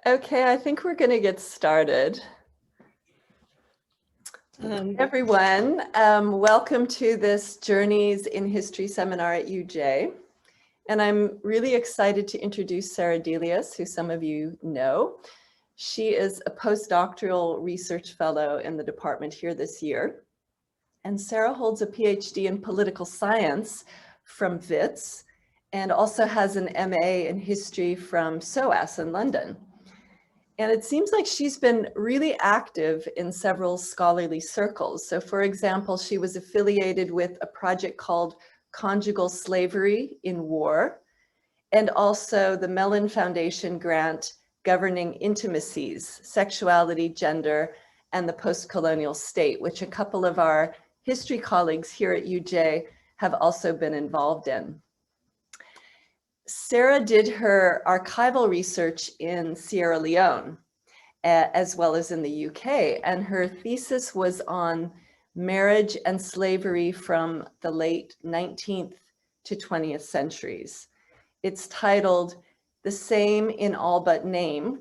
Okay, I think we're going to get started. Everyone, welcome to this Journeys in History seminar at UJ. And I'm really excited to introduce Sarah Delius, who some of you know. She is a postdoctoral research fellow in the department here this year. And Sarah holds a PhD in political science from WITS and also has an MA in history from SOAS in London. And it seems like she's been really active in several scholarly circles. So for example, she was affiliated with a project called Conjugal Slavery in War, and also the Mellon Foundation grant Governing Intimacies, Sexuality, Gender, and the Post-Colonial State, which a couple of our history colleagues here at UJ have also been involved in. Sarah did her archival research in Sierra Leone, as well as in the UK, and her thesis was on marriage and slavery from the late 19th to 20th centuries. It's titled "The Same in All But Name, ?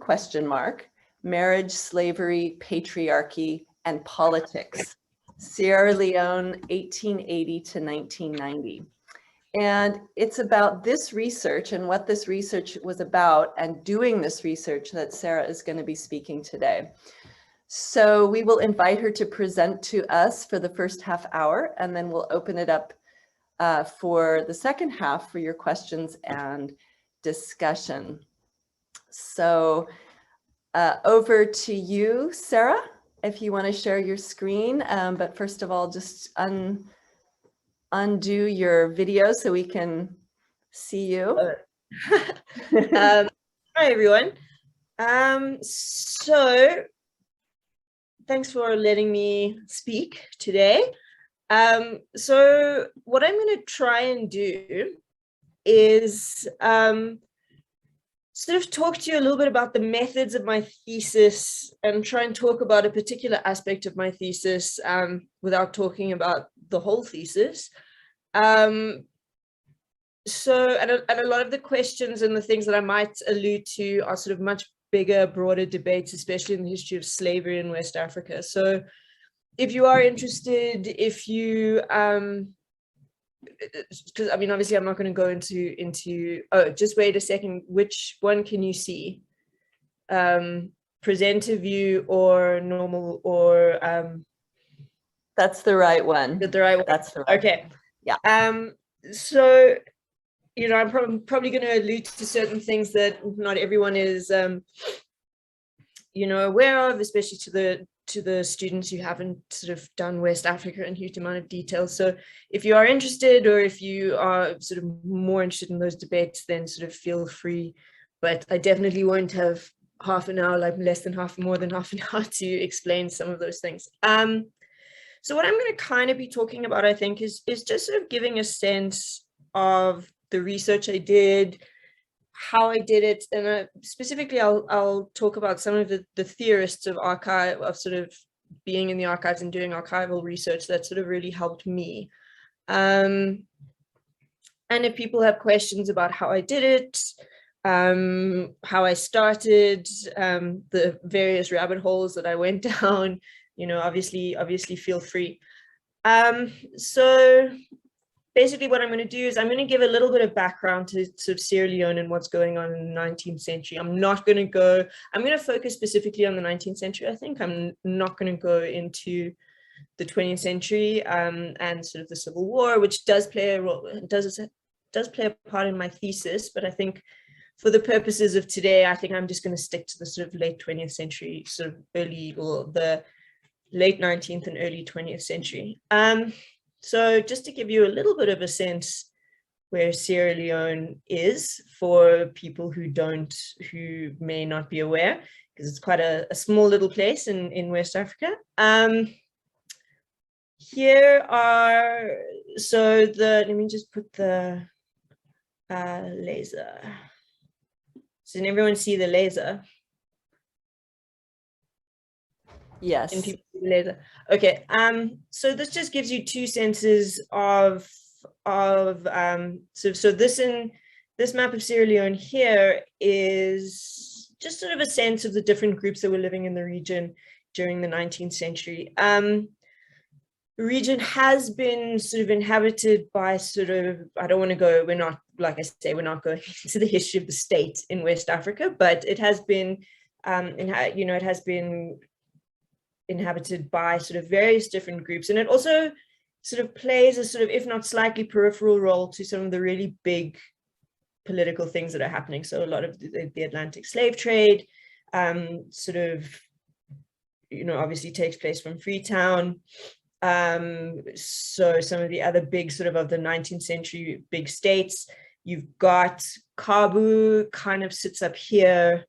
Marriage, Slavery, Patriarchy, and Politics, Sierra Leone, 1880 to 1990. And it's about this research and what this research was about and doing this research that Sarah is going to be speaking today. So we will invite her to present to us for the first half hour, and then we'll open it up for the second half for your questions and discussion. So over to you, Sarah, if you want to share your screen. But first of all, just undo your video so we can see you. Hi, everyone. So thanks for letting me speak today. So what I'm going to try and do is sort of talk to you a little bit about the methods of my thesis and try and talk about a particular aspect of my thesis without talking about the whole thesis. And a lot of the questions and the things that I might allude to are sort of much bigger, broader debates, especially in the history of slavery in West Africa. So if you are interested, if you, because I mean, obviously I'm not going to go into, oh, just wait a second, which one can you see? Presenter view or normal or? That's the right one. The right one. That's the right Okay. one. Yeah. So, you know, I'm probably going to allude to certain things that not everyone is, you know, aware of, especially to the students who haven't sort of done West Africa in huge amount of detail. So if you are interested, or if you are sort of more interested in those debates, then sort of feel free. But I definitely won't have half an hour, like more than half an hour to explain some of those things. So what I'm going to kind of be talking about, I think, is just sort of giving a sense of the research I did, how I did it, and specifically I'll talk about some of the theorists of archive, of sort of being in the archives and doing archival research that sort of really helped me. And if people have questions about how I did it, how I started, the various rabbit holes that I went down, you know, obviously feel free. So basically what I'm going to do is I'm going to give a little bit of background to sort of Sierra Leone and what's going on in the 19th century. I'm going to focus specifically on the 19th century. I think I'm not going to go into the 20th century and sort of the Civil War, which does play a role, does play a part in my thesis, but I think for the purposes of today, I think I'm just going to stick to the sort of late 20th century, sort of early, or the late 19th and early 20th century. So just to give you a little bit of a sense where Sierra Leone is for people who may not be aware, because it's quite a small little place in West Africa. Here are, let me just put the laser. So can everyone see the laser? Yes. Can people see the laser? Okay. So this just gives you two senses of so this map of Sierra Leone here is just sort of a sense of the different groups that were living in the region during the 19th century. The region has been sort of inhabited by sort of, I don't want to go, we're not, like I say, we're not going into the history of the state in West Africa, but it has been, it has been inhabited by sort of various different groups. And it also sort of plays a sort of, if not slightly peripheral role to some of the really big political things that are happening. So a lot of the Atlantic slave trade sort of, obviously takes place from Freetown. So some of the other big sort of the 19th century big states, you've got Kabu kind of sits up here,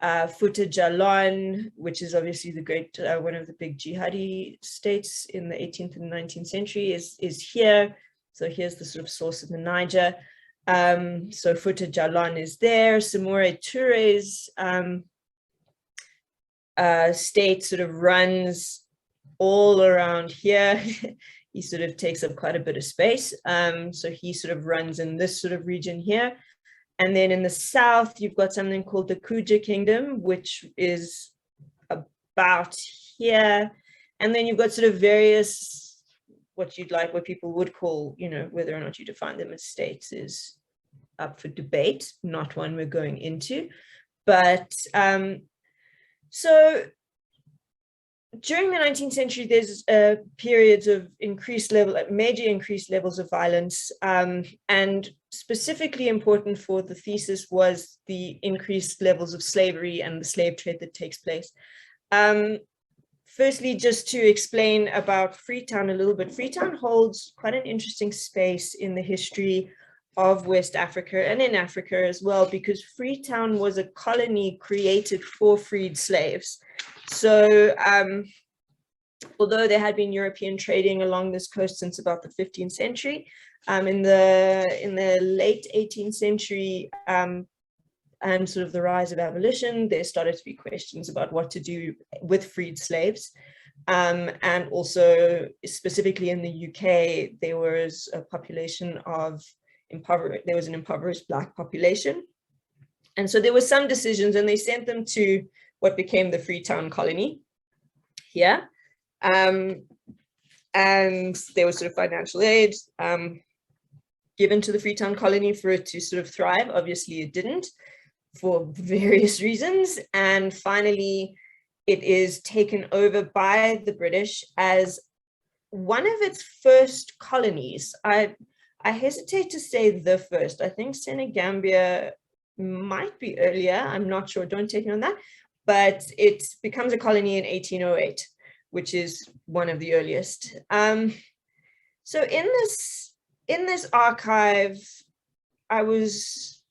Fouta Djallon, which is obviously the great, one of the big jihadi states in the 18th and 19th century is here. So here's the sort of source of the Niger. So Fouta Djallon is there. Samora Toure's state sort of runs all around here. He sort of takes up quite a bit of space. So he sort of runs in this sort of region here. And then in the south, you've got something called the Kuja Kingdom, which is about here. And then you've got sort of various, what people would call, whether or not you define them as states is up for debate, not one we're going into. But so during the 19th century, there's periods of major increased levels of violence, and specifically important for the thesis was the increased levels of slavery and the slave trade that takes place. Firstly, just to explain about Freetown a little bit, Freetown holds quite an interesting space in the history of West Africa and in Africa as well, because Freetown was a colony created for freed slaves. So although there had been European trading along this coast since about the 15th century, in the late 18th century and sort of the rise of abolition, there started to be questions about what to do with freed slaves. And also specifically in the UK, there was a population of there was an impoverished Black population. And so there were some decisions, and they sent them to what became the Freetown colony here. And there was sort of financial aid given to the Freetown colony for it to sort of thrive. Obviously it didn't, for various reasons. And finally, it is taken over by the British as one of its first colonies. I hesitate to say the first. I think Senegambia might be earlier. I'm not sure. Don't take me on that. But it becomes a colony in 1808, which is one of the earliest. So in this archive, I was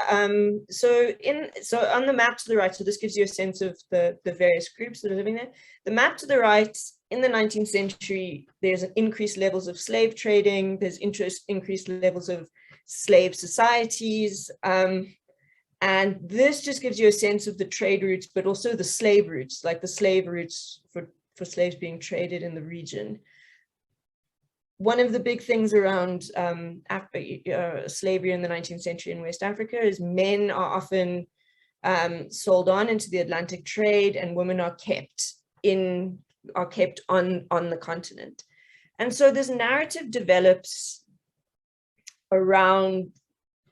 so on the map to the right. So this gives you a sense of the various groups that are living there. The map to the right. In the 19th century, there's an increased levels of slave trading, there's increased levels of slave societies, and this just gives you a sense of the trade routes, but also the slave routes, like the slave routes for slaves being traded in the region. One of the big things around slavery in the 19th century in West Africa is men are often sold on into the Atlantic trade, and women are kept on the continent. And so this narrative develops around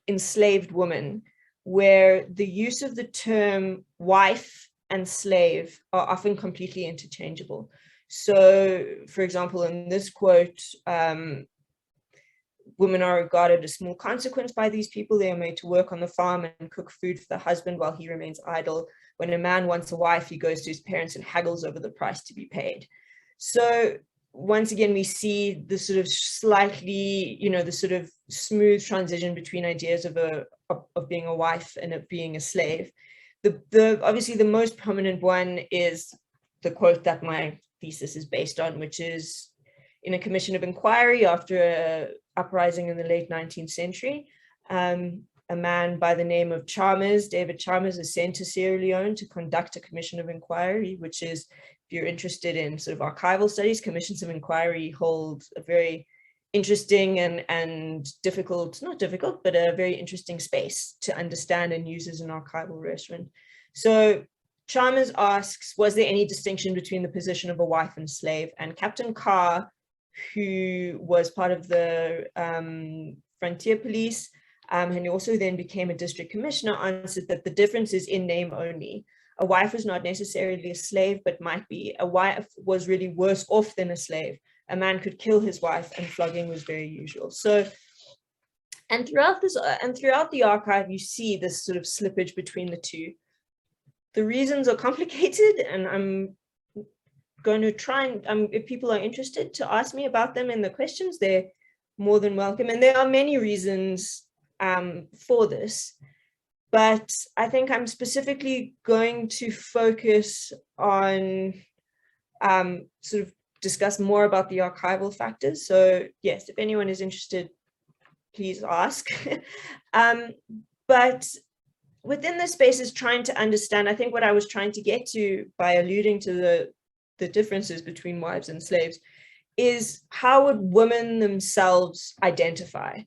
enslaved women, where the use of the term wife and slave are often completely interchangeable. So, for example, in this quote, women are regarded as small consequence by these people. They are made to work on the farm and cook food for the husband while he remains idle. When a man wants a wife, he goes to his parents and haggles over the price to be paid. So once again, we see the sort of slightly, the sort of smooth transition between ideas of being a wife and of being a slave. Obviously the most prominent one is the quote that my thesis is based on, which is in a commission of inquiry after an uprising in the late 19th century. A man by the name of Chalmers, David Chalmers, is sent to Sierra Leone to conduct a commission of inquiry, which is, if you're interested in sort of archival studies, commissions of inquiry hold a very interesting and difficult, not difficult, but a very interesting space to understand and use as an archival reference. So Chalmers asks, was there any distinction between the position of a wife and slave? And Captain Carr, who was part of the frontier police, and he also then became a district commissioner, answered that the difference is in name only. A wife was not necessarily a slave, but might be. A wife was really worse off than a slave. A man could kill his wife, and flogging was very usual. So, and throughout the archive, you see this sort of slippage between the two. The reasons are complicated, and I'm going to try and, if people are interested to ask me about them in the questions, they're more than welcome. And there are many reasons for this, but I think I'm specifically going to focus on sort of discuss more about the archival factors. So yes, if anyone is interested, please ask. But within the spaces, trying to understand, I think what I was trying to get to by alluding to the differences between wives and slaves is how would women themselves identify,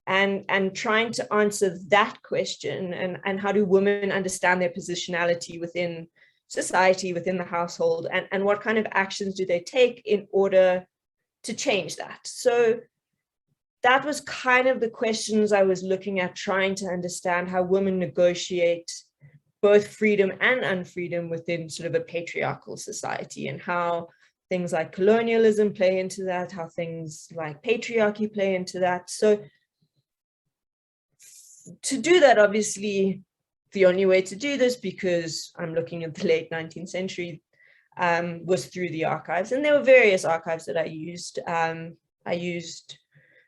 and trying to answer that question, and how do women understand their positionality within society, within the household, and what kind of actions do they take in order to change that. So that was kind of the questions I was looking at, trying to understand how women negotiate both freedom and unfreedom within sort of a patriarchal society, and how things like colonialism play into that, how things like patriarchy play into that. So to do that, obviously, the only way to do this, because I'm looking at the late 19th century, was through the archives. And there were various archives that I used. I used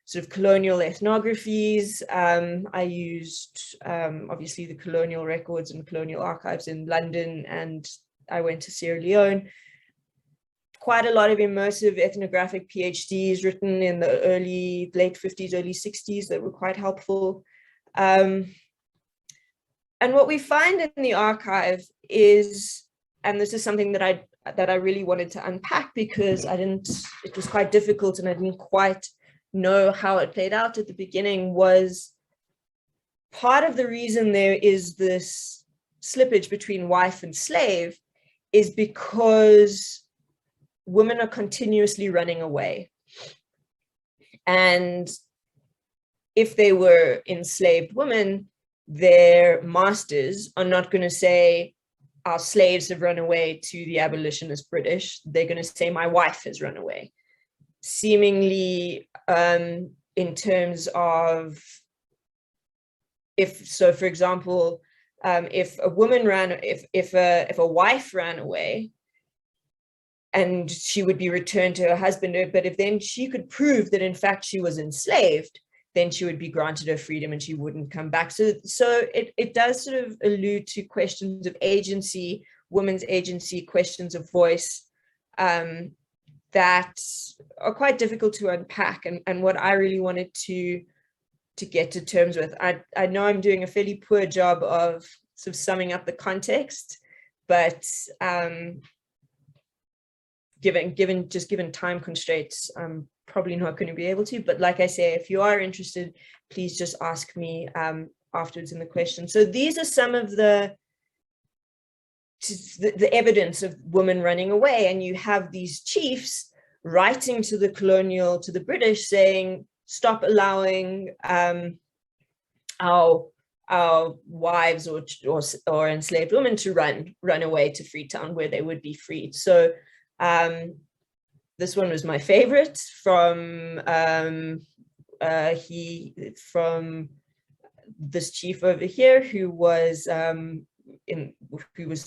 sort of colonial ethnographies. I used, obviously, the colonial records and colonial archives in London, and I went to Sierra Leone. Quite a lot of immersive ethnographic PhDs written in the late 50s, early 60s that were quite helpful. And what we find in the archive is, and this is something that I really wanted to unpack, because it was quite difficult and I didn't quite know how it played out at the beginning, was part of the reason there is this slippage between wife and slave is because women are continuously running away. And if they were enslaved women, their masters are not going to say, our slaves have run away to the abolitionist British. They're going to say, my wife has run away. Seemingly, in terms of, for example, if a woman if a wife ran away, and she would be returned to her husband, but if then she could prove that in fact she was enslaved, then she would be granted her freedom and she wouldn't come back. So it does sort of allude to questions of agency, women's agency, questions of voice, that are quite difficult to unpack, and what I really wanted to get to terms with. I know I'm doing a fairly poor job of sort of summing up the context, but given time constraints, I'm probably not going to be able to. But like I say, if you are interested, please just ask me afterwards in the question. So these are some of the evidence of women running away, and you have these chiefs writing to the British saying, stop allowing our wives or enslaved women to run away to Freetown, where they would be freed. So this one was my favorite, from this chief over here, who was sort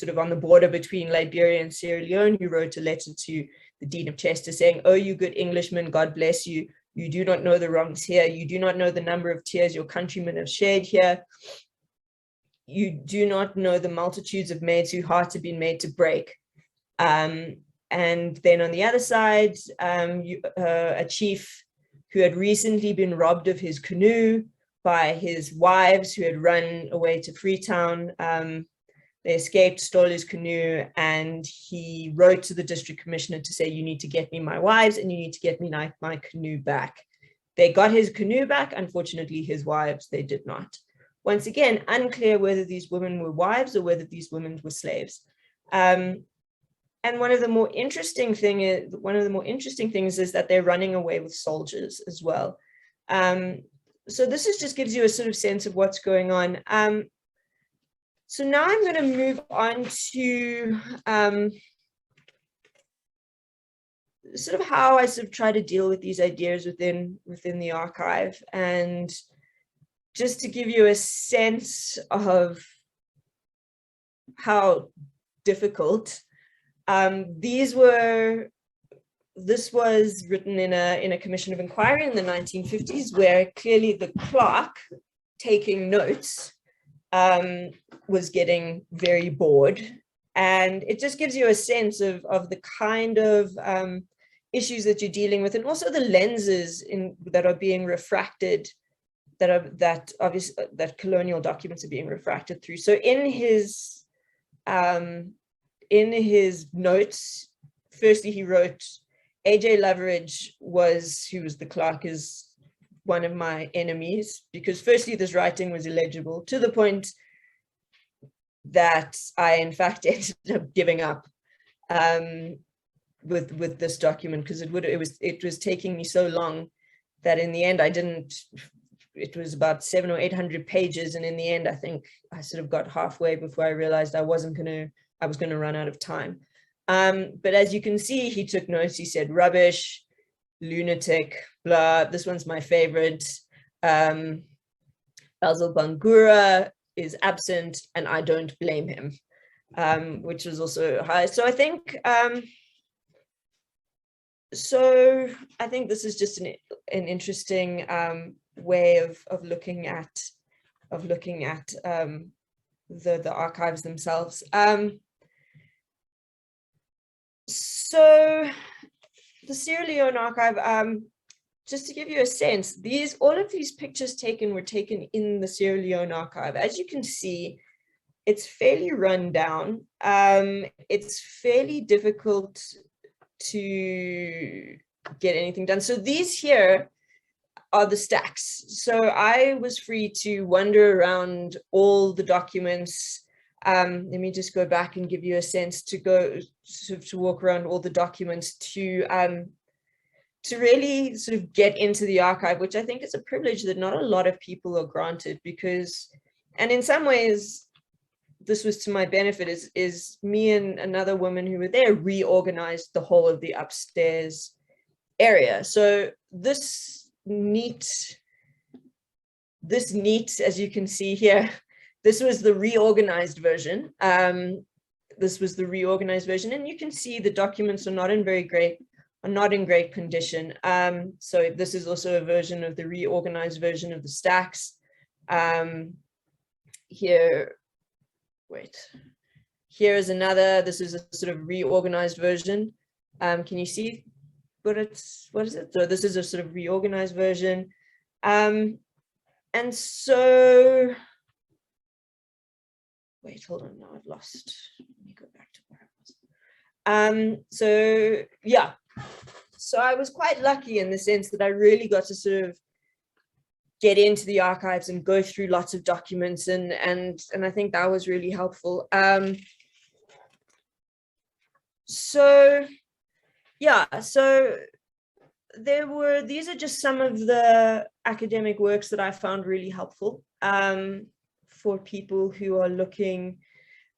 of on the border between Liberia and Sierra Leone, who wrote a letter to the Dean of Chester saying, "Oh, you good Englishmen, God bless you. You do not know the wrongs here. You do not know the number of tears your countrymen have shed here. You do not know the multitudes of maids whose hearts have been made to break." And then on the other side, a chief who had recently been robbed of his canoe by his wives, who had run away to Freetown. They escaped, stole his canoe, and he wrote to the district commissioner to say, you need to get me my wives and you need to get me my canoe back. They got his canoe back. Unfortunately, his wives, they did not. Once again, unclear whether these women were wives or whether these women were slaves. And one of the more interesting things is that they're running away with soldiers as well. So this just gives you a sort of sense of what's going on. So now I'm going to move on to sort of how I sort of try to deal with these ideas within the archive, and just to give you a sense of how difficult. This was written in a commission of inquiry in the 1950s, where clearly the clerk taking notes was getting very bored. And it just gives you a sense of the kind of issues that you're dealing with, and also the lenses that are being refracted, that colonial documents are being refracted through. So in his notes, firstly, he wrote, A.J. Leveridge who was the clerk, is one of my enemies, because firstly, this writing was illegible, to the point that I, in fact, ended up giving up with this document, because it was taking me so long that in the end it was about 700 or 800 pages, and in the end I think I sort of got halfway before I realized I was going to run out of time. But as you can see, he took notes. He said rubbish, lunatic, blah. This one's my favorite. Basil Bangura is absent, and I don't blame him, which was also high. So I think this is just an interesting way of looking at the archives themselves. So the Sierra Leone archive, just to give you a sense, all of these pictures were taken in the Sierra Leone archive. As you can see, it's fairly run down. It's fairly difficult to get anything done. So these here are the stacks. So I was free to wander around all the documents. Let me just go back and give you a sense, to walk around all the documents, to really sort of get into the archive, which I think is a privilege that not a lot of people are granted, because, and in some ways, this was to my benefit, is me and another woman who were there reorganized the whole of the upstairs area. So this neat, as you can see here, this was the reorganized version. And you can see the documents are not in great condition. So this is also a version of the reorganized version of the stacks. Here is another. This is a sort of reorganized version. Can you see what is it? So this is a sort of reorganized version. And so, wait, hold on, now I've lost. Let me go back to where I was. So yeah, so I was quite lucky in the sense that I really got to sort of get into the archives and go through lots of documents, and I think that was really helpful. So yeah, so these are just some of the academic works that I found really helpful for people who are looking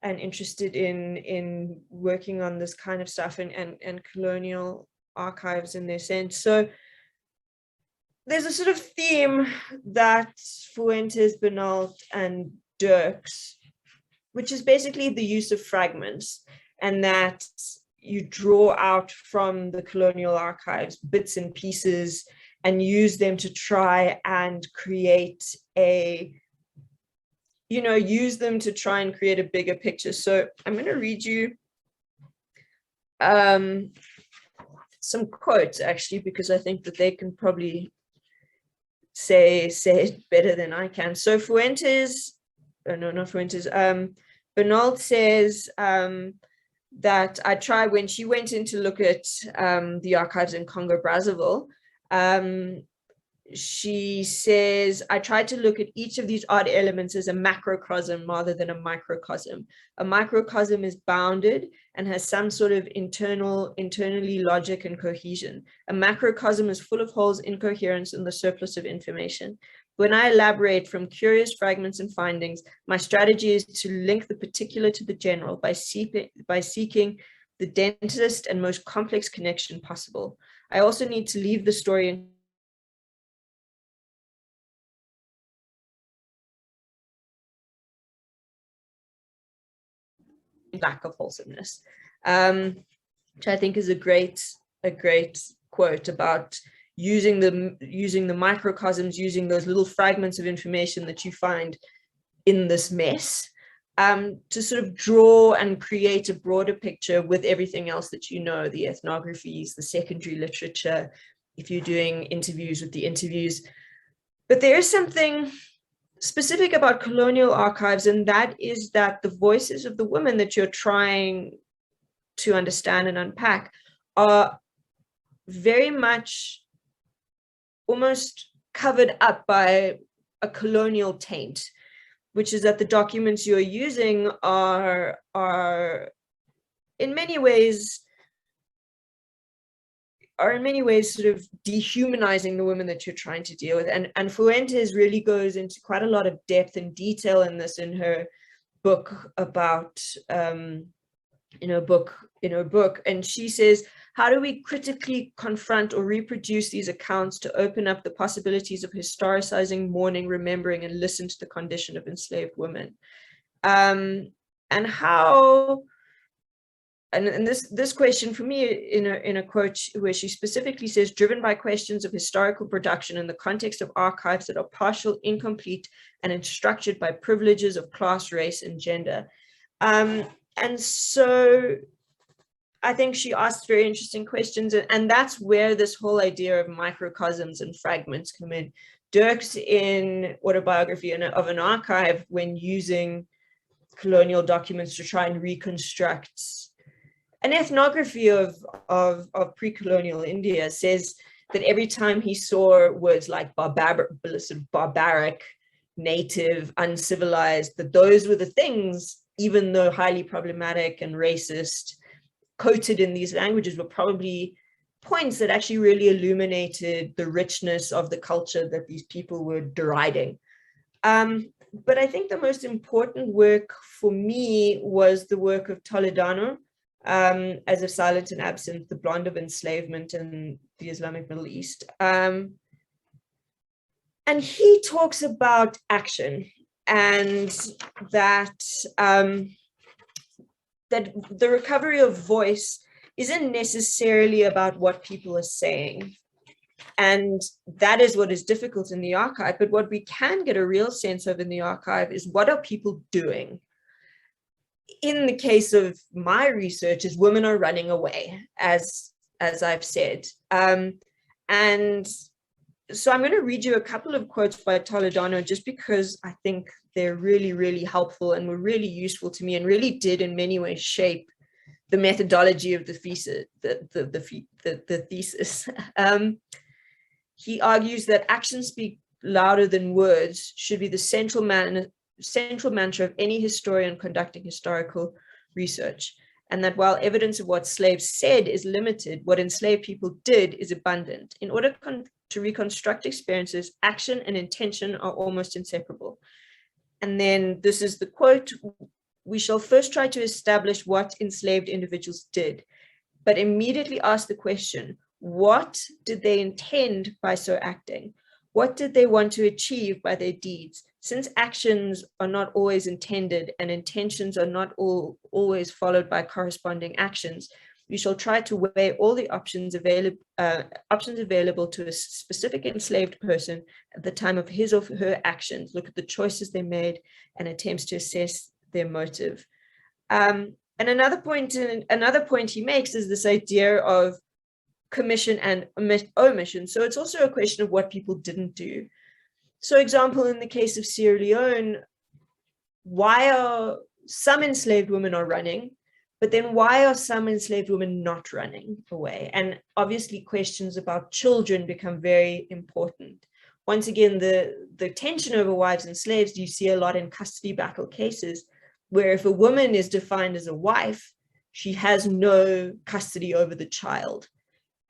and interested in working on this kind of stuff and colonial archives in their sense. So there's a sort of theme that Fuentes, Bernalt, and Dirks, which is basically the use of fragments, and that you draw out from the colonial archives bits and pieces and use them to try and create a bigger picture. So I'm going to read you some quotes, actually, because I think that they can probably say it better than I can. So Bernalt says that when she went in to look at the archives in Congo Brazzaville, she says, I tried to look at each of these odd elements as a macrocosm rather than a microcosm. A microcosm is bounded and has some sort of internally logic and cohesion. A macrocosm is full of holes, incoherence, and the surplus of information. When I elaborate from curious fragments and findings, my strategy is to link the particular to the general by seeking the densest and most complex connection possible. I also need to leave the story in lack of wholesomeness, which I think is a great quote about using the microcosms, using those little fragments of information that you find in this mess, to sort of draw and create a broader picture with everything else that you know, the ethnographies, the secondary literature, if you're doing interviews with the interviews. But there is something specific about colonial archives, and that is that the voices of the women that you're trying to understand and unpack are very much almost covered up by a colonial taint, which is that the documents you're using are in many ways sort of dehumanizing the women that you're trying to deal with. And Fuentes really goes into quite a lot of depth and detail in this in her book about, in her book. And she says, how do we critically confront or reproduce these accounts to open up the possibilities of historicizing, mourning, remembering, and listen to the condition of enslaved women? And how, and this question for me in a quote where she specifically says, driven by questions of historical production in the context of archives that are partial, incomplete, and structured by privileges of class, race, and gender. And so I think she asked very interesting questions, and that's where this whole idea of microcosms and fragments come in. Dirk's in Autobiography of an Archive, when using colonial documents to try and reconstruct an ethnography of pre-colonial India, says that every time he saw words like barbaric, native, uncivilized, that those were the things, even though highly problematic and racist, quoted in these languages, were probably points that actually really illuminated the richness of the culture that these people were deriding. But I think the most important work for me was the work of Toledano, As of Silent and Absent, The Blonde of Enslavement in the Islamic Middle East. And he talks about action, and that that the recovery of voice isn't necessarily about what people are saying. And that is what is difficult in the archive. But what we can get a real sense of in the archive is, what are people doing? In the case of my research, is women are running away, as I've said. And so I'm going to read you a couple of quotes by Toledano, just because I think they're really, really helpful and were really useful to me, and really did in many ways shape the methodology of the thesis. The thesis. He argues that actions speak louder than words should be the central mantra of any historian conducting historical research, and that while evidence of what slaves said is limited, what enslaved people did is abundant. In order to reconstruct experiences, action and intention are almost inseparable. And then this is the quote: we shall first try to establish what enslaved individuals did, but immediately ask the question, what did they intend by so acting? What did they want to achieve by their deeds? Since actions are not always intended and intentions are not always followed by corresponding actions, we shall try to weigh all the options available to a specific enslaved person at the time of his or her actions, look at the choices they made, and attempts to assess their motive. And another point he makes is this idea of commission and omission. So it's also a question of what people didn't do. So, example, in the case of Sierra Leone, why are some enslaved women are running, but then why are some enslaved women not running away? And obviously questions about children become very important. once again, the tension over wives and slaves, you see a lot in custody battle cases, where if a woman is defined as a wife, she has no custody over the child,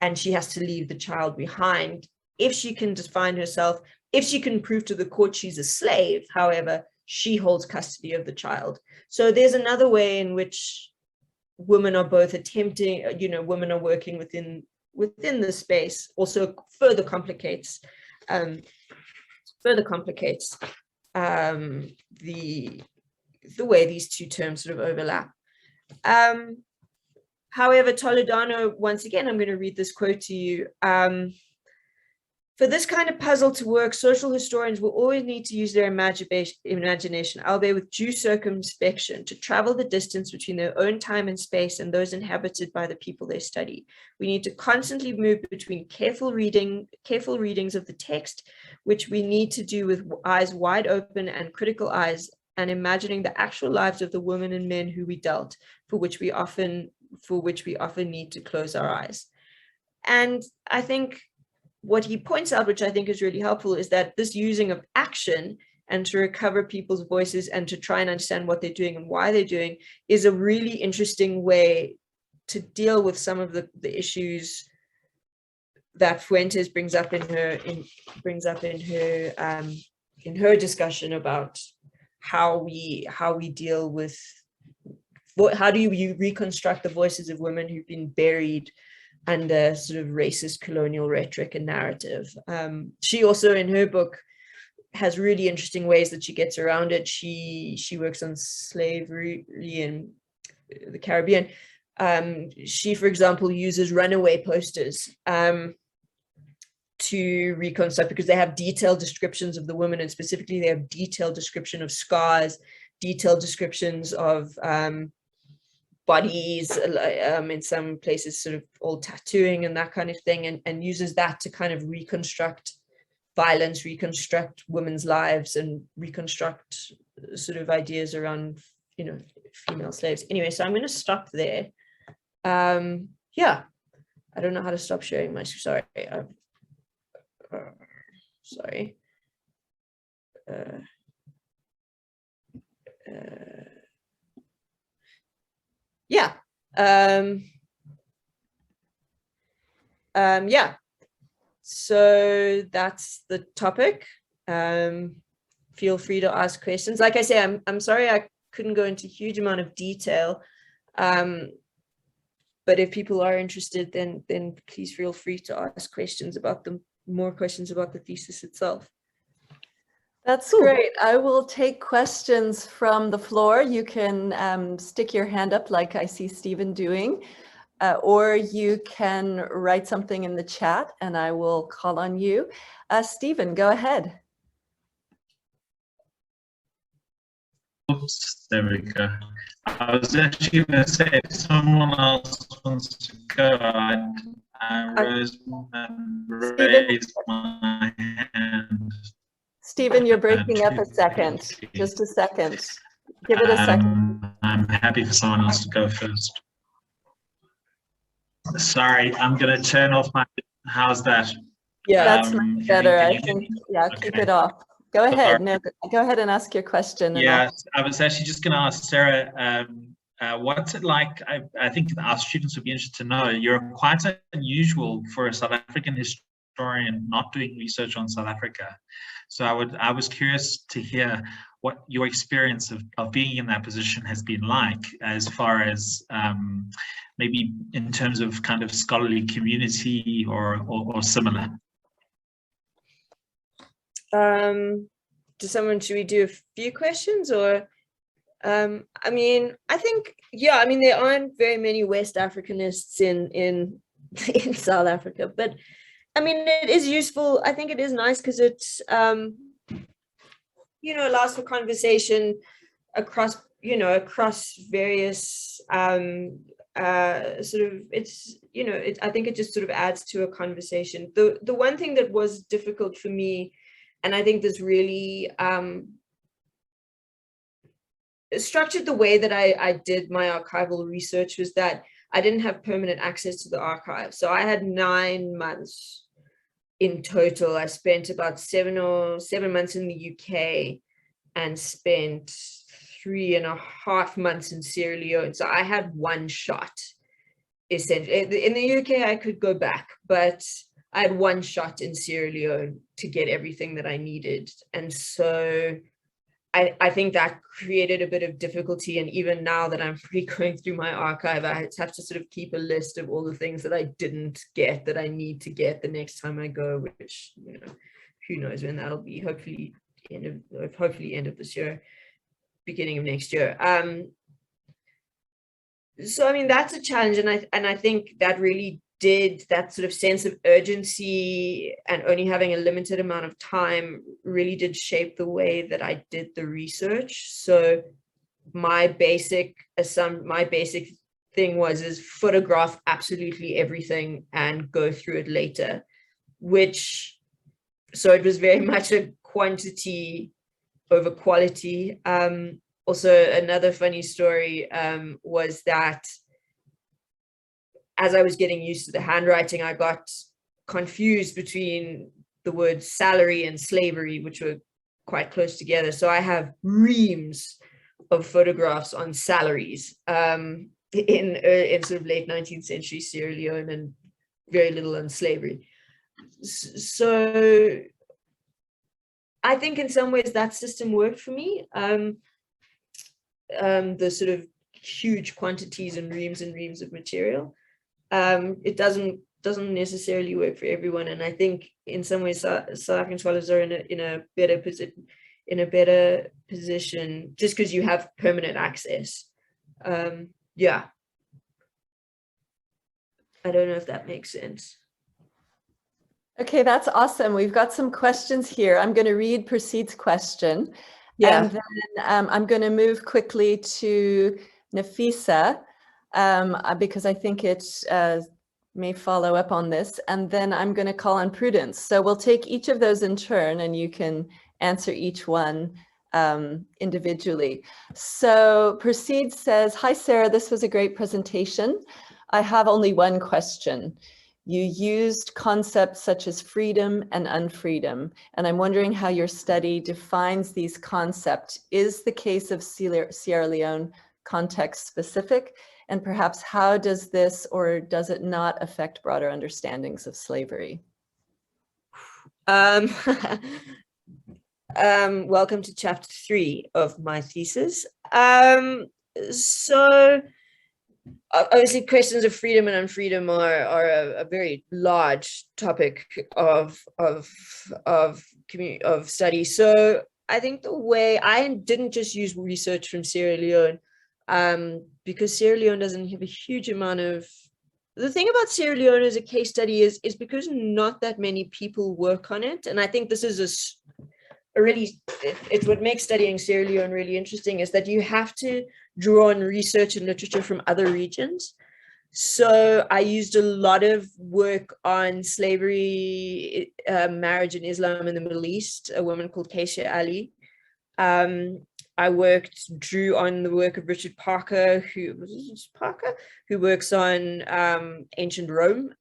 and she has to leave the child behind. If she can define herself, if she can prove to the court she's a slave, however, she holds custody of the child. So there's another way in which women are both attempting, women are working within the space, also further complicates the way these two terms sort of overlap. However, Toledano, once again, I'm going to read this quote to you. For this kind of puzzle to work, social historians will always need to use their imagination, albeit with due circumspection, to travel the distance between their own time and space and those inhabited by the people they study. We need to constantly move between careful readings of the text, which we need to do with eyes wide open and critical eyes, and imagining the actual lives of the women and men who we dealt, for which we often need to close our eyes. And I think what he points out, which I think is really helpful, is that this using of action and to recover people's voices and to try and understand what they're doing and why they're doing is a really interesting way to deal with some of the issues that Fuentes brings up in her discussion about how we deal with how do you reconstruct the voices of women who've been buried under sort of racist colonial rhetoric and narrative. She also, in her book, has really interesting ways that she gets around it. She works on slavery in the Caribbean. She, for example, uses runaway posters to reconstruct, because they have detailed descriptions of the women, and specifically they have detailed description of scars, detailed descriptions of bodies, in some places sort of all tattooing and that kind of thing, and uses that to kind of reconstruct violence, reconstruct women's lives, and reconstruct sort of ideas around, female slaves. Anyway, so I'm going to stop there. Yeah, I don't know how to stop sharing my, sorry. Sorry. Yeah. Yeah. So that's the topic. Feel free to ask questions. Like I say, I'm sorry I couldn't go into a huge amount of detail. But if people are interested, then please feel free to ask questions about them, more questions about the thesis itself. That's great. I will take questions from the floor. You can stick your hand up like I see Stephen doing, or you can write something in the chat and I will call on you. Stephen, go ahead. Oops, there we go. I was actually going to say, if someone else wants to go, I raised my hand. Stephen, you're breaking up a second. Just a second. Give it a second. I'm happy for someone else to go first. Sorry, I'm going to turn off my. How's that? Yeah, that's much better. I think. Yeah, okay. Keep it off. Go ahead. No, go ahead and ask your question. Yeah, I was actually just going to ask Sarah, what's it like? I think our students would be interested to know. You're quite unusual for a South African historian not doing research on South Africa. So I was curious to hear what your experience of being in that position has been like, as far as maybe in terms of kind of scholarly community or similar. Should we do a few questions, or I mean, I think, yeah, I mean, there aren't very many West Africanists in South Africa, but I mean, it is useful. I think it is nice because it's allows for conversation across various sort of, it's I think it just sort of adds to a conversation. The one thing that was difficult for me, and I think this really structured the way that I did my archival research, was that I didn't have permanent access to the archive. So I had 9 months in total. I spent about 7 months in the UK and spent 3.5 months in Sierra Leone. So I had one shot. Essentially, in the UK, I could go back, but I had one shot in Sierra Leone to get everything that I needed. And so I think that created a bit of difficulty. And even now that I'm going through my archive, I have to sort of keep a list of all the things that I didn't get that I need to get the next time I go, which, you know, who knows when that'll be. Hopefully end of this year, beginning of next year. So I mean, that's a challenge, and I think that really did, that sort of sense of urgency and only having a limited amount of time really did shape the way that I did the research. So my basic thing is photograph absolutely everything and go through it later, so it was very much a quantity over quality. Also, another funny story was that as I was getting used to the handwriting, I got confused between the words salary and slavery, which were quite close together. So I have reams of photographs on salaries in sort of late 19th century Sierra Leone, and very little on slavery. So I think in some ways that system worked for me. The sort of huge quantities and reams of material. It doesn't necessarily work for everyone, and I think in some ways South African scholars are in a better position just because you have permanent access. Yeah, I don't know if that makes sense. Okay, that's awesome. We've got some questions here. I'm going to read Prasid's question. Yeah. And then I'm going to move quickly to Nafisa, because I think it may follow up on this. And then I'm going to call on Prudence. So we'll take each of those in turn, and you can answer each one individually. So Prasid says, "Hi, Sarah, this was a great presentation. I have only one question. You used concepts such as freedom and unfreedom, and I'm wondering how your study defines these concepts. Is the case of Sierra Leone context specific? And perhaps how does this, or does it not, affect broader understandings of slavery?" Welcome to chapter 3 of my thesis. So obviously, questions of freedom and unfreedom are a very large topic of study. So I think the way I didn't just use research from Sierra Leone, because Sierra Leone doesn't have a huge amount of. The thing about Sierra Leone as a case study is because not that many people work on it, and I think this is it's what makes studying Sierra Leone really interesting, is that you have to draw on research and literature from other regions. So I used a lot of work on slavery, marriage and Islam in the Middle East, a woman called Keisha Ali. I drew on the work of Richard Parker, who works on ancient Rome,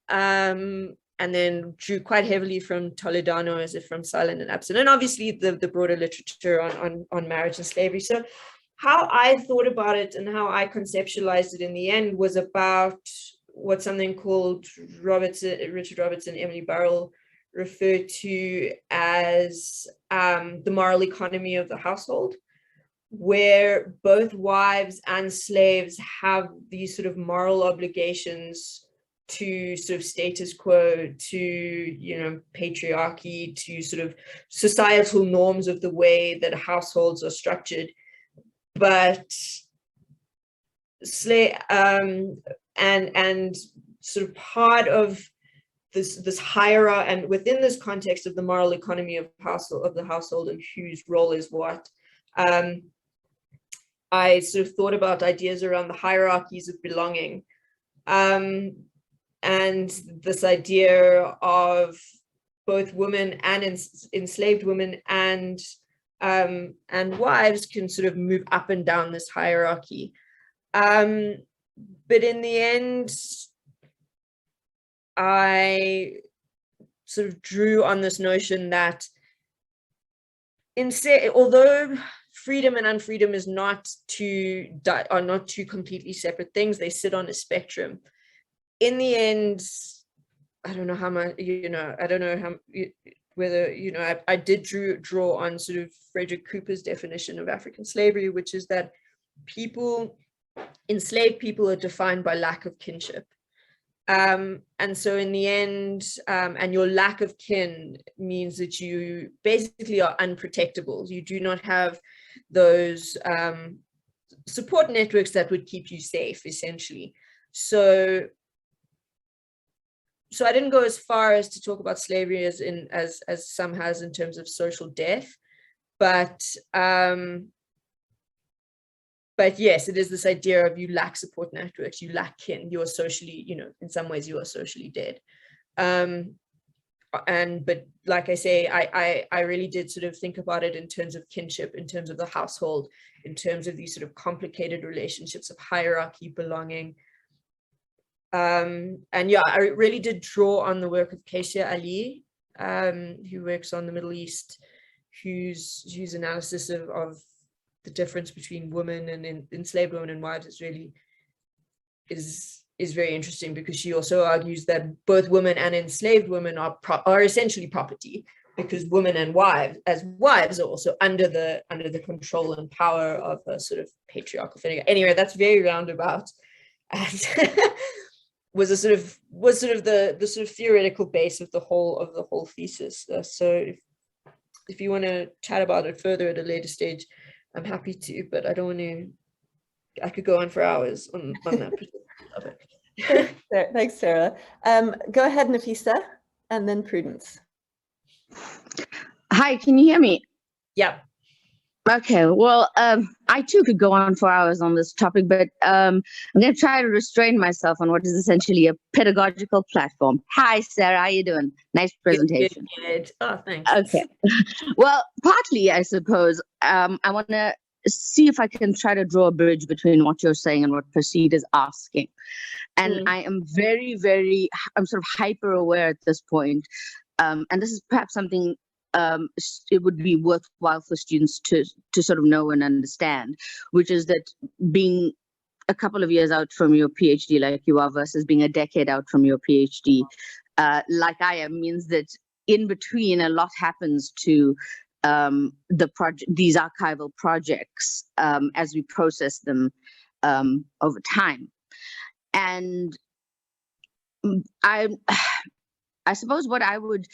and then drew quite heavily from Toledano, as if from Silent and Absent, and obviously the broader literature on marriage and slavery. So how I thought about it and how I conceptualized it in the end was about what something called Richard Robertson, Emily Burrell referred to as the moral economy of the household, where both wives and slaves have these sort of moral obligations to sort of status quo, to, you know, patriarchy, to sort of societal norms of the way that households are structured. But and sort of part of this hierarchy, and within this context of the moral economy of the household and whose role is what, I sort of thought about ideas around the hierarchies of belonging, and this idea of both women and enslaved women and wives can sort of move up and down this hierarchy. But in the end, I sort of drew on this notion that although freedom and unfreedom are not two completely separate things, they sit on a spectrum. In the end, I don't know how much, I don't know how, whether, I did draw on sort of Frederick Cooper's definition of African slavery, which is that enslaved people are defined by lack of kinship. And so in the end, and your lack of kin means that you basically are unprotectable. You do not have those support networks that would keep you safe, essentially. So I didn't go as far as to talk about slavery as some has in terms of social death, but yes, it is this idea of you lack support networks, you lack kin, you are socially, in some ways you are socially dead. But like I say, I really did sort of think about it in terms of kinship, in terms of the household, in terms of these sort of complicated relationships of hierarchy, belonging. And yeah, I really did draw on the work of Kesia Ali, who works on the Middle East, whose analysis of the difference between women and enslaved women and wives is very interesting, because she also argues that both women and enslaved women are essentially property, because women and wives are also under the control and power of a sort of patriarchal figure. Anyway, that's very roundabout, and was sort of the sort of theoretical base of the whole thesis. So if you want to chat about it further at a later stage, I'm happy to, but I don't want to. I could go on for hours on that particular topic. Thanks, Sarah. Go ahead, Nafisa, and then Prudence. Hi, can you hear me? Yeah. Okay, well, I too could go on for hours on this topic, but I'm going to try to restrain myself on what is essentially a pedagogical platform. Hi, Sarah, how you doing? Nice presentation. Good. Oh, thanks. Okay. Well, partly, I suppose, I want to see if I can try to draw a bridge between what you're saying and what Prasid is asking. And I am I'm sort of hyper aware at this point. And this is perhaps something it would be worthwhile for students to sort of know and understand, which is that being a couple of years out from your PhD like you are versus being a decade out from your PhD like I am, means that in between a lot happens to these archival projects as we process them over time. And I suppose what I would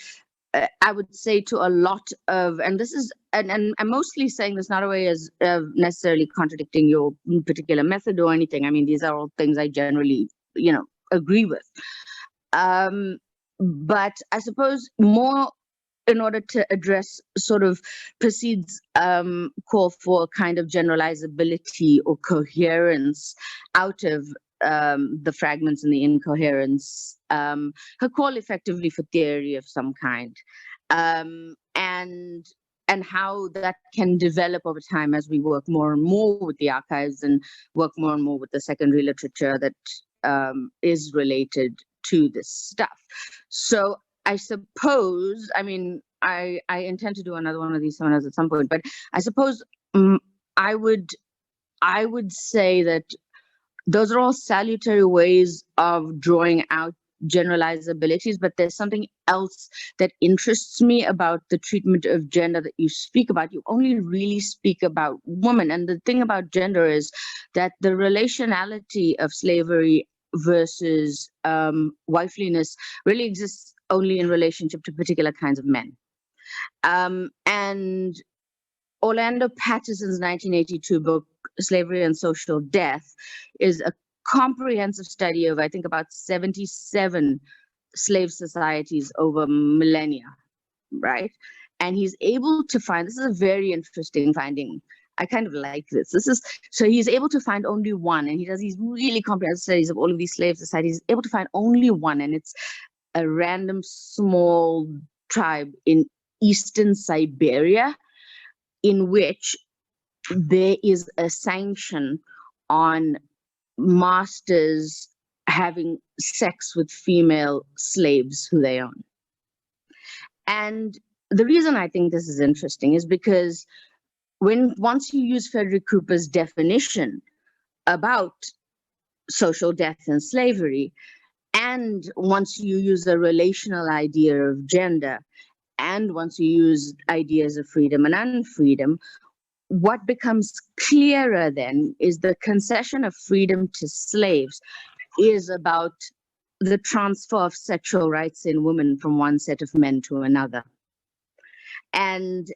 say to a lot of, and this is, and I'm mostly saying this not a way as necessarily contradicting your particular method or anything. I mean, these are all things I generally, agree with. But I suppose more in order to address sort of Prasid's call for a kind of generalizability or coherence out of the fragments and the incoherence, her call effectively for theory of some kind, and how that can develop over time as we work more and more with the archives and work more and more with the secondary literature that is related to this stuff. So I suppose, I mean, I intend to do another one of these seminars at some point, but I suppose I would say that those are all salutary ways of drawing out generalizabilities, but there's something else that interests me about the treatment of gender that you speak about. You only really speak about women. And the thing about gender is that the relationality of slavery versus wifeliness really exists only in relationship to particular kinds of men. And Orlando Patterson's 1982 book, Slavery and Social Death, is a comprehensive study of, I think, about 77 slave societies over millennia, right? And he's able to find, this is a very interesting finding. I kind of like this. So he's able to find only one, and he does these really comprehensive studies of all of these slave societies. He's able to find only one, and it's a random small tribe in eastern Siberia, in which there is a sanction on masters having sex with female slaves who they own. And the reason I think this is interesting is because once you use Frederick Cooper's definition about social death and slavery, and once you use a relational idea of gender, and once you use ideas of freedom and unfreedom, what becomes clearer then is the concession of freedom to slaves is about the transfer of sexual rights in women from one set of men to another. And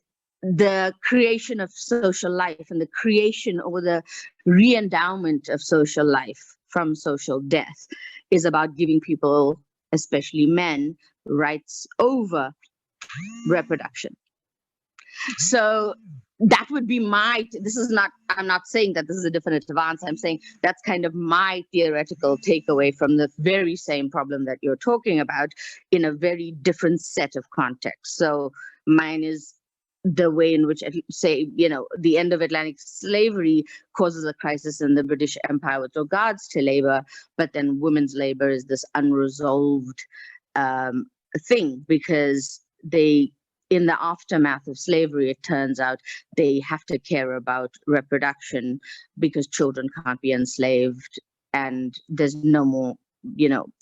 the creation of social life and the creation or the re-endowment of social life from social death is about giving people, especially men, rights over reproduction. So that would be I'm not saying that this is a definitive answer. I'm saying that's kind of my theoretical takeaway from the very same problem that you're talking about in a very different set of contexts. So mine is the way in which, say, the end of Atlantic slavery causes a crisis in the British Empire with regards to labor, but then women's labor is this unresolved thing because in the aftermath of slavery, it turns out they have to care about reproduction because children can't be enslaved and there's no more,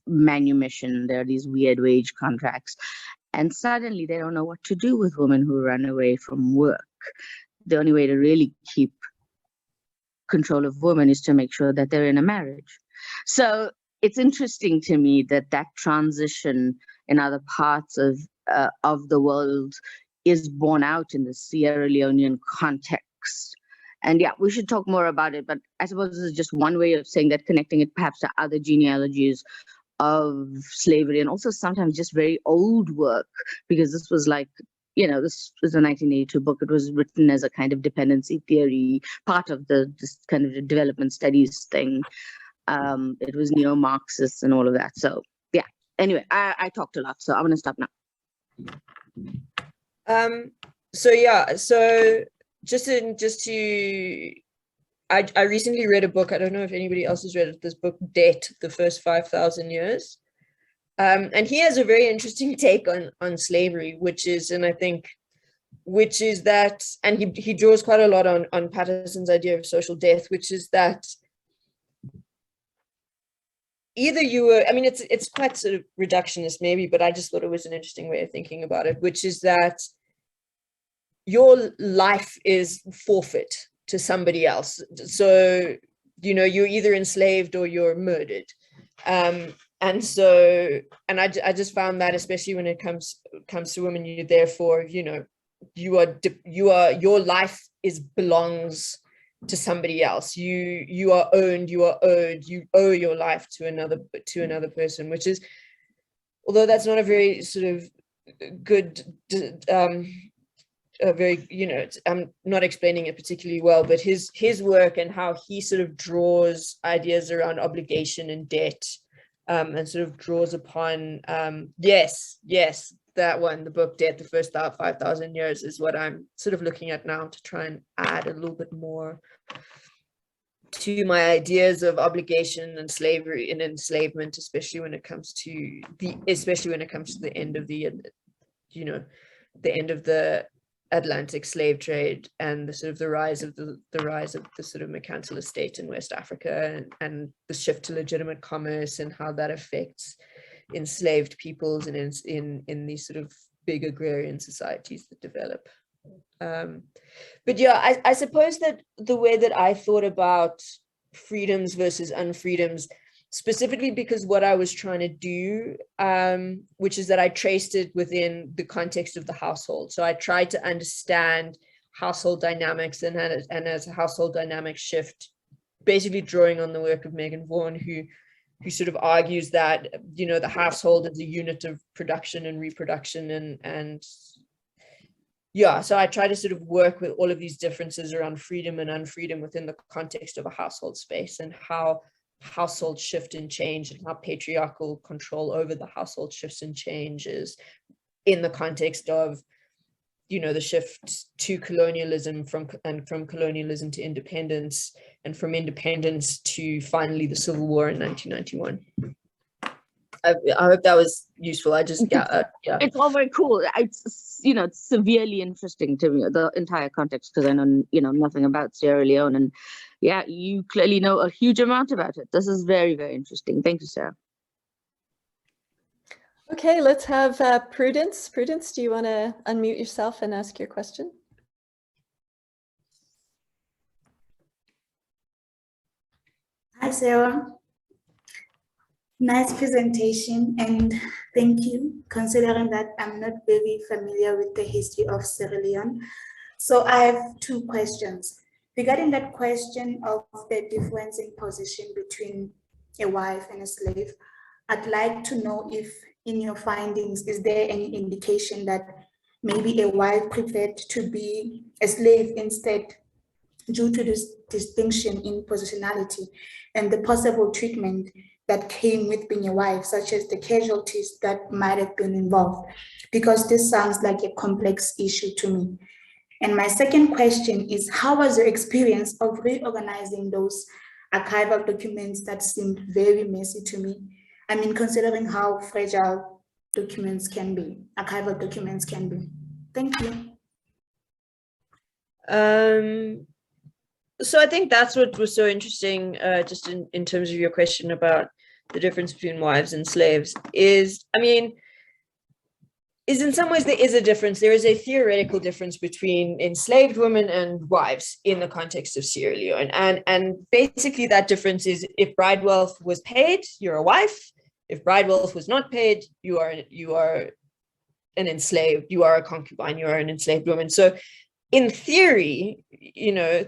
manumission. There are these weird wage contracts. And suddenly they don't know what to do with women who run away from work. The only way to really keep control of women is to make sure that they're in a marriage. So it's interesting to me that transition in other parts of the world is borne out in the Sierra Leonean context. And yeah, we should talk more about it, but I suppose this is just one way of saying that, connecting it perhaps to other genealogies of slavery and also sometimes just very old work, because this was like, this was a 1982 book. It was written as a kind of dependency theory, part of this kind of development studies thing. It was neo-Marxist and all of that. So yeah, anyway, I talked a lot, so I'm going to stop now. So I recently read a book. I don't know if anybody else has read this book, Debt, The First 5,000 Years. And he has a very interesting take on slavery, which is that, and he draws quite a lot on Patterson's idea of social death, which is that either you were, it's quite sort of reductionist maybe, but I just thought it was an interesting way of thinking about it, which is that your life is forfeit to somebody else. So, you're either enslaved or you're murdered. And I just found that, especially when it comes to women, you therefore, your life belongs to somebody else. You are owned, you are owed, you owe your life to another person, which is, although that's not a very sort of good, I'm not explaining it particularly well, but his work and how he sort of draws ideas around obligation and debt, and sort of draws upon, yes, that one, the book Debt, The First 5,000 Years, is what I'm sort of looking at now to try and add a little bit more to my ideas of obligation and slavery and enslavement, especially when it comes to the end of the end of the Atlantic slave trade and the sort of the rise of the sort of mercantilist state in West Africa, and the shift to legitimate commerce and how that affects enslaved peoples and in these sort of big agrarian societies that develop. But yeah, I suppose that the way that I thought about freedoms versus unfreedoms, specifically because what I was trying to do, which is that I traced it within the context of the household. So I tried to understand household dynamics and as a household dynamics shift, basically drawing on the work of Megan Vaughan, who sort of argues that, the household is a unit of production and reproduction and yeah, so I try to sort of work with all of these differences around freedom and unfreedom within the context of a household space, and how households shift and change, and how patriarchal control over the household shifts and changes in the context of, the shift to colonialism, from colonialism to independence, and from independence to finally the Civil War in 1991. I hope that was useful. I just yeah. It's all very cool. It's it's severely interesting to me, the entire context, because I know nothing about Sierra Leone, and yeah, you clearly know a huge amount about it. This is very, very interesting. Thank you, Sarah. Okay, let's have Prudence. Prudence, do you want to unmute yourself and ask your question? Hi, Sarah. Nice presentation, and thank you, considering that I'm not very familiar with the history of Sierra Leone. So I have two questions. Regarding that question of the difference in position between a wife and a slave, I'd like to know if in your findings, is there any indication that maybe a wife preferred to be a slave instead, due to this distinction in positionality and the possible treatment that came with being a wife, such as the casualties that might have been involved? Because this sounds like a complex issue to me. And my second question is, how was your experience of reorganizing those archival documents that seemed very messy to me? I mean, considering how fragile documents can be, archival documents can be. Thank you. So I think that's what was so interesting, just in terms of your question about the difference between wives and slaves, is in some ways there is a difference. There is a theoretical difference between enslaved women and wives in the context of Sierra Leone. And basically that difference is, if bride wealth was paid, you're a wife. If bride wealth was not paid, you are an enslaved, you are a concubine, you are an enslaved woman. So in theory,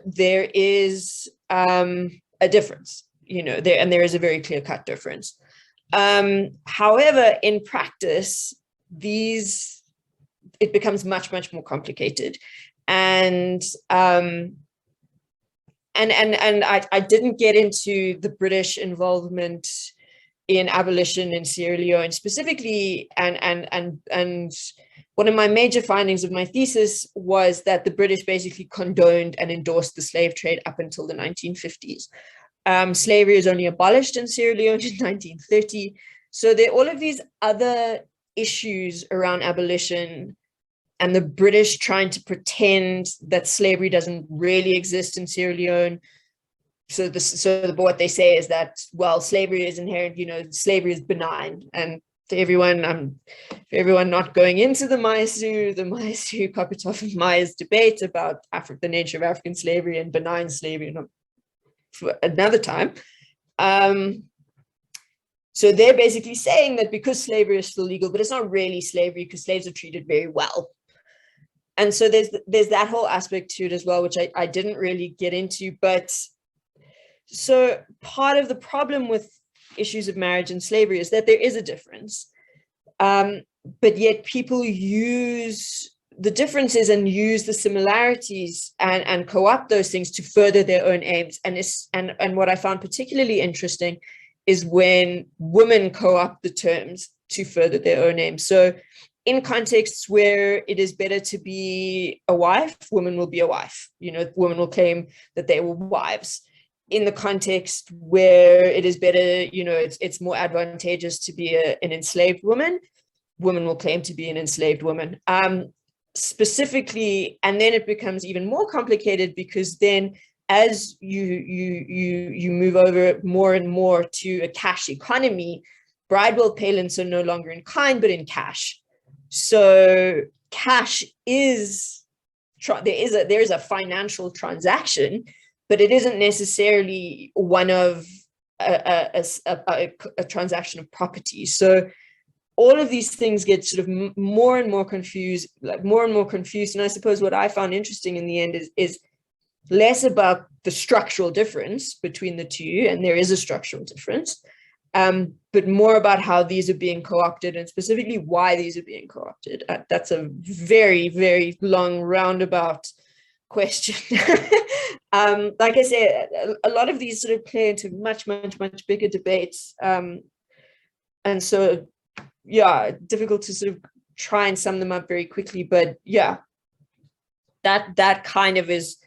there is a difference, there is a very clear-cut difference. However, in practice, it becomes much, much more complicated. And I didn't get into the British involvement in abolition in Sierra Leone specifically, and one of my major findings of my thesis was that the British basically condoned and endorsed the slave trade up until the 1950s. Slavery was only abolished in Sierra Leone in 1930. So there are all of these other issues around abolition, and the British trying to pretend that slavery doesn't really exist in Sierra Leone. So what they say is that, well, slavery is inherent, slavery is benign. And for everyone not going into the Maisu Kopitov and Myers debate about the nature of African slavery and benign slavery for another time. So they're basically saying that because slavery is still legal, but it's not really slavery because slaves are treated very well. And so there's that whole aspect to it as well, which I didn't really get into. But so part of the problem with issues of marriage and slavery is that there is a difference, but yet people use the differences and use the similarities and co-opt those things to further their own aims. And what I found particularly interesting is when women co-opt the terms to further their own aims. So in contexts where it is better to be a wife, women will be a wife. Women will claim that they were wives. In the context where it is better, it's more advantageous to be an enslaved woman, women will claim to be an enslaved woman. Specifically, and then it becomes even more complicated, because then as you move over more and more to a cash economy, bride wealth payments are no longer in kind, but in cash. So cash is, there is a financial transaction, but it isn't necessarily one of a transaction of property. So all of these things get sort of more and more confused. And I suppose what I found interesting in the end is less about the structural difference between the two, and there is a structural difference, but more about how these are being co-opted, and specifically why these are being co-opted. That's a very, very long roundabout question. Like I said, a lot of these sort of play into much, much, much bigger debates. And so, yeah, difficult to sort of try and sum them up very quickly. But yeah, that kind of is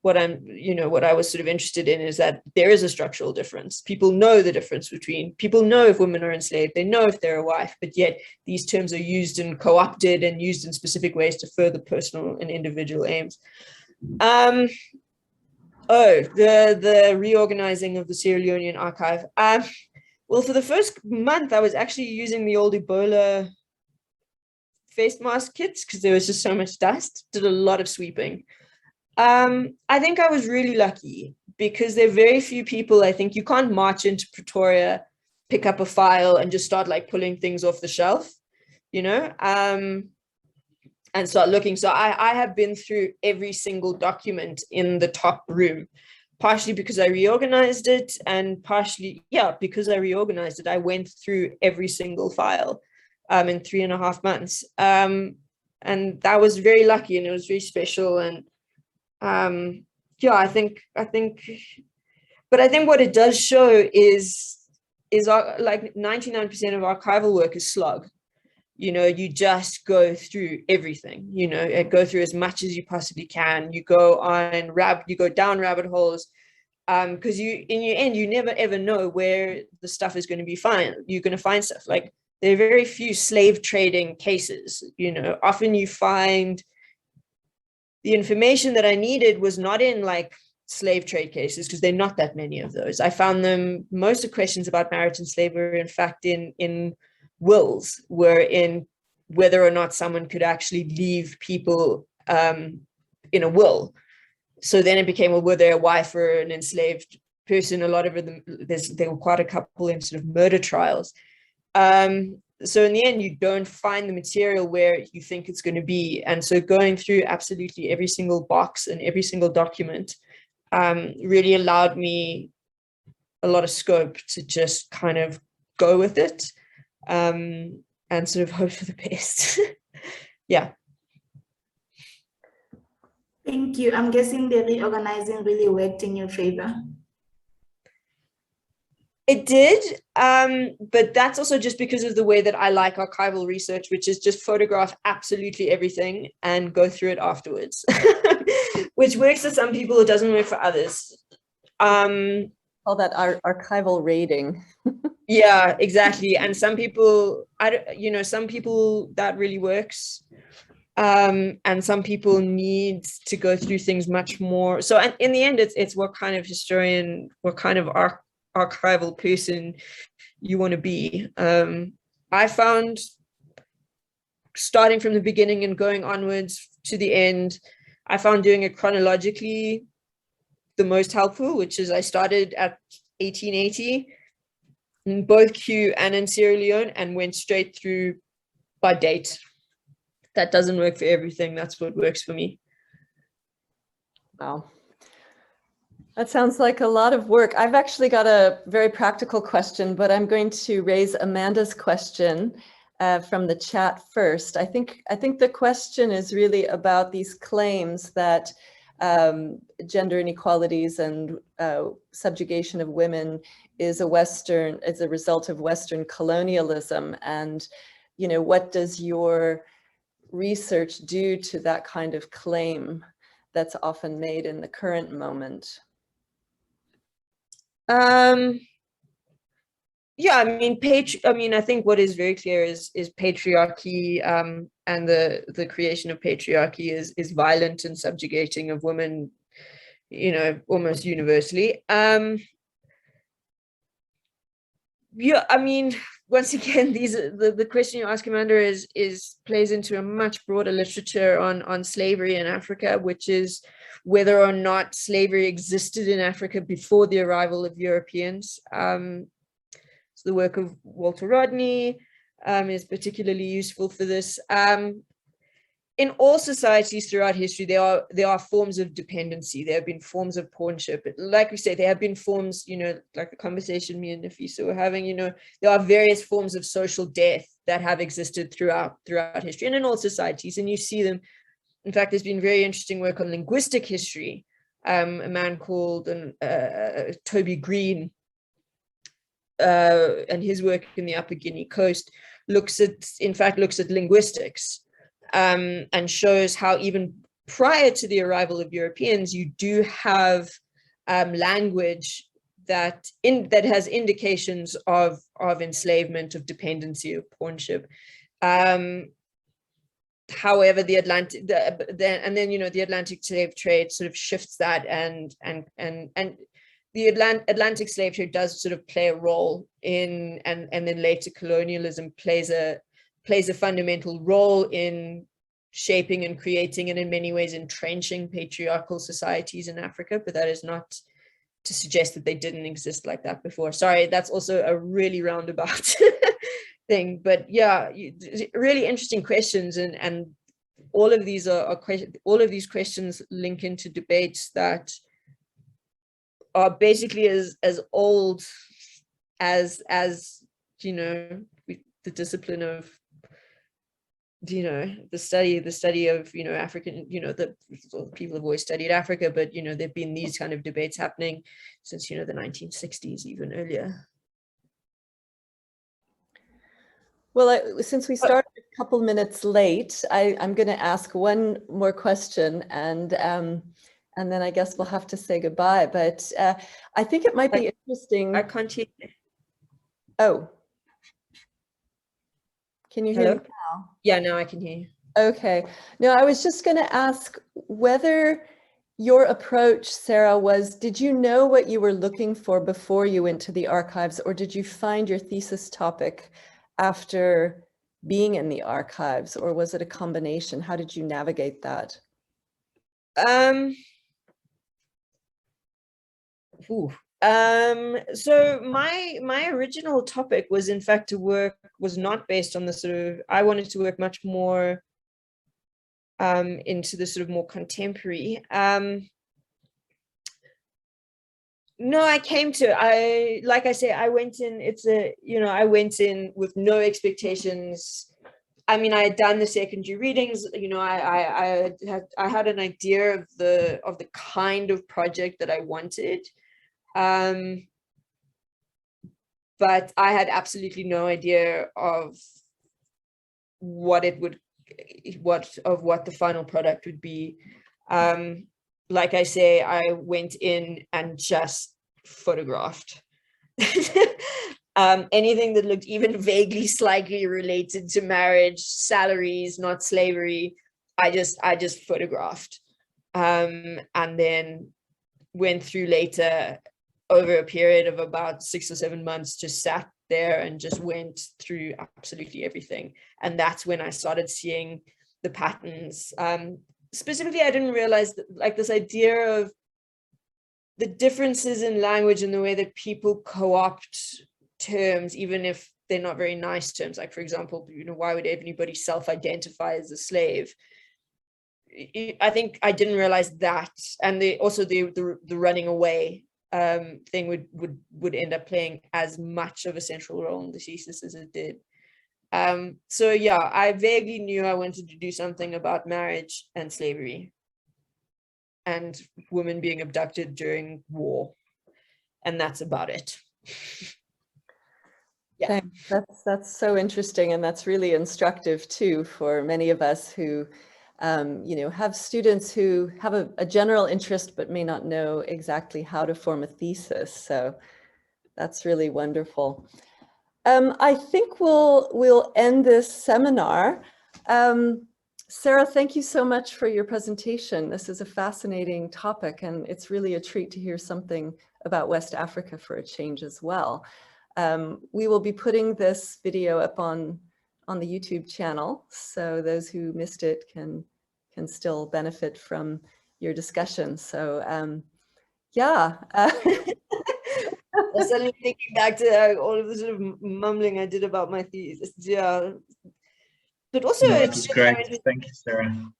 what I was sort of interested in is that there is a structural difference. People know the difference between, people know if women are enslaved, they know if they're a wife, but yet these terms are used and co-opted and used in specific ways to further personal and individual aims. The reorganizing of the Sierra Leonean archive. Well, for the first month, I was actually using the old Ebola face mask kits because there was just so much dust. Did a lot of sweeping. I think I was really lucky because there are very few people. I think you can't march into Pretoria, pick up a file and just start like pulling things off the shelf, you know, and start looking. So I have been through every single document in the top room, partially because I reorganized it and partially, yeah, because I reorganized it, I went through every single file in 3.5 months. And that was very lucky and it was very special. And yeah, I think what it does show is like 99% of archival work is slog. You know, you just go through everything, you know, go through as much as you possibly can. You go down rabbit holes, because in your end, you never ever know where the stuff is going to be found. You're going to find stuff like there are very few slave trading cases, you know, often you find the information that I needed was not in like slave trade cases because there are not that many of those. I found most of the questions about marriage and slavery, in fact, in wills, were in whether or not someone could actually leave people in a will. So then it became, well, were they a wife or an enslaved person? A lot of them, there were quite a couple in sort of murder trials. So in the end, you don't find the material where you think it's going to be. And so going through absolutely every single box and every single document really allowed me a lot of scope to just kind of go with it and sort of hope for the best. Yeah. Thank you. I'm guessing the reorganizing really worked in your favor. It did, but that's also just because of the way that I like archival research, which is just photograph absolutely everything and go through it afterwards, which works for some people, it doesn't work for others. Call that archival raiding. Yeah, exactly. And some people, some people that really works. And some people need to go through things much more. So in the end, it's what kind of historian, what kind of archival person you want to be. I found starting from the beginning and going onwards to the end, I found doing it chronologically the most helpful, which is I started at 1880 in both Q and in Sierra Leone and went straight through by date. That doesn't work for everything. That's what works for me. Wow. That sounds like a lot of work. I've actually got a very practical question, but I'm going to raise Amanda's question from the chat first. I think the question is really about these claims that gender inequalities and subjugation of women is a result of Western colonialism. And, you know, what does your research do to that kind of claim that's often made in the current moment? Yeah, I mean, I think what is very clear is patriarchy, and the creation of patriarchy is violent and subjugating of women, you know, almost universally. Yeah, I mean, once again, the question you ask, Amanda, plays into a much broader literature on slavery in Africa, which is whether or not slavery existed in Africa before the arrival of Europeans. So the work of Walter Rodney is particularly useful for this. In all societies throughout history, there are forms of dependency. There have been forms of pawnship. Like we say, there have been forms, you know, like the conversation me and Thembisa were having, you know, there are various forms of social death that have existed throughout history and in all societies. And you see them. In fact, there's been very interesting work on linguistic history. A man called Toby Green and his work in the Upper Guinea coast looks at linguistics and shows how even prior to the arrival of Europeans, you do have language that has indications of enslavement, of dependency, of pawnship. However, the Atlantic slave trade sort of shifts that, and the Atlantic slave trade does sort of play a role in, and then later colonialism plays a fundamental role in shaping and creating, and in many ways entrenching, patriarchal societies in Africa. But that is not to suggest that they didn't exist like that before. Sorry, that's also a really roundabout thing. But yeah, really interesting questions, and all of these all of these questions link into debates that are basically as old as you know, the discipline of, you know, the study of, you know, African, you know, the people have always studied Africa, but, you know, there've been these kind of debates happening since, you know, the 1960s, even earlier. Well, since we started a couple minutes late, I'm going to ask one more question, and then I guess we'll have to say goodbye. But I think it might be interesting. I can't hear. Oh, can you hear me now? Yeah, now I can hear you. Okay. No, I was just going to ask whether your approach, Sarah, was, did you know what you were looking for before you went to the archives, or did you find your thesis topic after being in the archives, or was it a combination? How did you navigate that? So my original topic was, in fact, was not based on the sort of, I wanted to work much more into the sort of more contemporary. No, like I say, I went in, I went in with no expectations. I mean, I had done the secondary readings, you know, I had an idea of the kind of project that I wanted. But I had absolutely no idea of what the final product would be. Like I say, I went in and just photographed. Anything that looked even vaguely slightly related to marriage, salaries, not slavery, I just photographed. And then went through later, over a period of about 6 or 7 months, just sat there and just went through absolutely everything. And that's when I started seeing the patterns. Specifically, I didn't realize that, like, this idea of the differences in language and the way that people co-opt terms, even if they're not very nice terms. Like, for example, you know, why would anybody self-identify as a slave? I think I didn't realize that, and also the running away thing would end up playing as much of a central role in the thesis as it did. So yeah, I vaguely knew I wanted to do something about marriage and slavery and women being abducted during war, and that's about it. Yeah, that's so interesting, and that's really instructive too for many of us who you know, have students who have a general interest but may not know exactly how to form a thesis. So that's really wonderful. I think we'll end this seminar. Sarah, thank you so much for your presentation. This is a fascinating topic, and it's really a treat to hear something about West Africa for a change as well. We will be putting this video up on the YouTube channel, so those who missed it can still benefit from your discussion. So yeah. I'm suddenly thinking back to all of the sort of mumbling I did about my thesis. Yeah, but also it's great. Thank you, Sarah.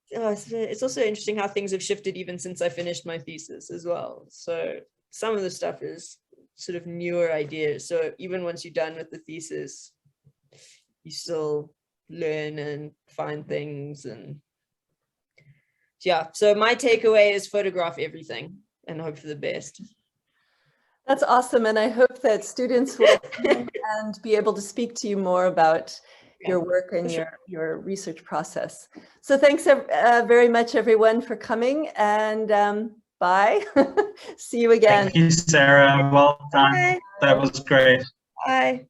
It's also interesting how things have shifted even since I finished my thesis as well. So some of the stuff is sort of newer ideas. So even once you're done with the thesis, you still learn and find things. And yeah, so my takeaway is photograph everything and hope for the best. That's awesome. And I hope that students will and be able to speak to you more about, your work and for your research process. So thanks very much, everyone, for coming, and bye. See you again. Thank you, Sarah. Well done. Bye. That was great. Bye.